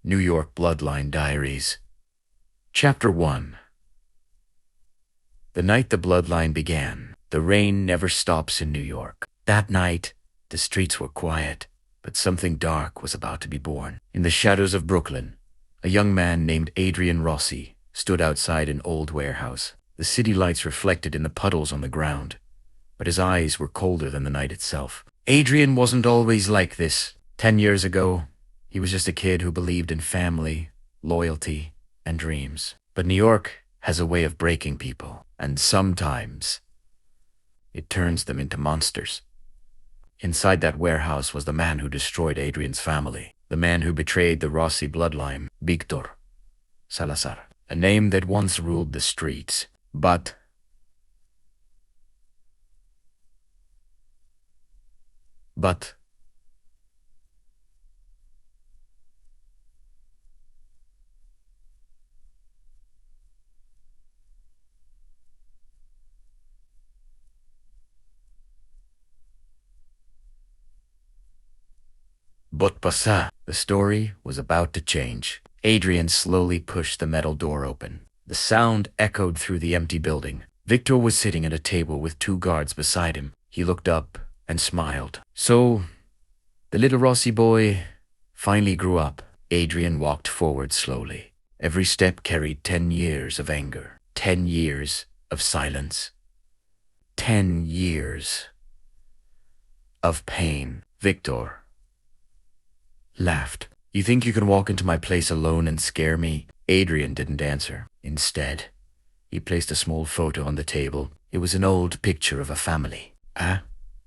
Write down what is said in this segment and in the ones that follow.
New York Bloodline Diaries. Chapter 1. The night the bloodline began, the rain never stops in New York. That night, the streets were quiet, but something dark was about to be born. In the shadows of Brooklyn, a young man named Adrian Rossi stood outside an old warehouse. The city lights reflected in the puddles on the ground, but his eyes were colder than the night itself. Adrian wasn't always like this. 10 years ago, he was just a kid who believed in family, loyalty, and dreams. But New York has a way of breaking people, and sometimes it turns them into monsters. Inside that warehouse was the man who destroyed Adrian's family, the man who betrayed the Rossi bloodline, Victor Salazar, a name that once ruled the streets. But pasa, the story was about to change. Adrian slowly pushed the metal door open. The sound echoed through the empty building. Victor was sitting at a table with 2 guards beside him. He looked up and smiled. So, the little Rossi boy finally grew up. Adrian walked forward slowly. Every step carried 10 years of anger, 10 years of silence, 10 years of pain. Victor laughed. You think you can walk into my place alone and scare me? Adrian didn't answer. Instead, he placed a small photo on the table. It was an old picture of a family. A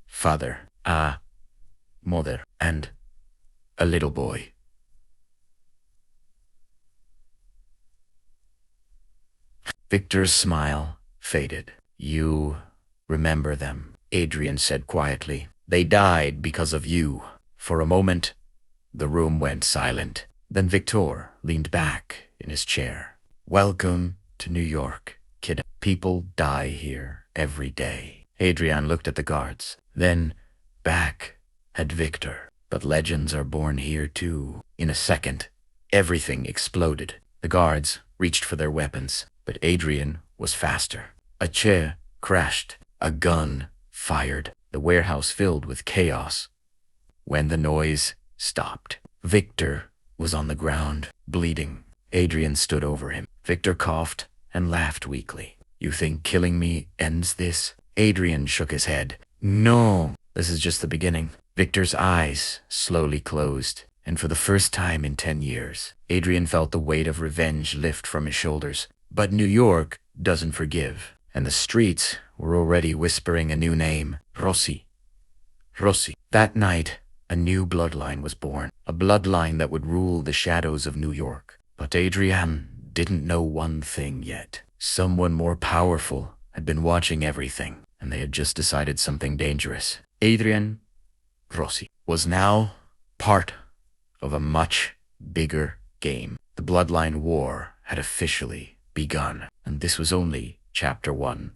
father, a mother, and a little boy. Victor's smile faded. You remember them, Adrian said quietly. They died because of you. For a moment, the room went silent. Then Victor leaned back in his chair. Welcome to New York, kid. People die here every day. Adrian looked at the guards, then back at Victor. But legends are born here too. In a second, everything exploded. The guards reached for their weapons, but Adrian was faster. A chair crashed. A gun fired. The warehouse filled with chaos. When the noise stopped, Victor was on the ground, bleeding. Adrian stood over him. Victor coughed and laughed weakly. You think killing me ends this? Adrian shook his head. No, this is just the beginning. Victor's eyes slowly closed, and for the first time in 10 years, Adrian felt the weight of revenge lift from his shoulders. But New York doesn't forgive, and the streets were already whispering a new name. Rossi. Rossi. That night, a new bloodline was born, a bloodline that would rule the shadows of New York. But Adrian didn't know one thing yet. Someone more powerful had been watching everything, and they had just decided something dangerous. Adrian Rossi was now part of a much bigger game. The bloodline war had officially begun, and this was only chapter 1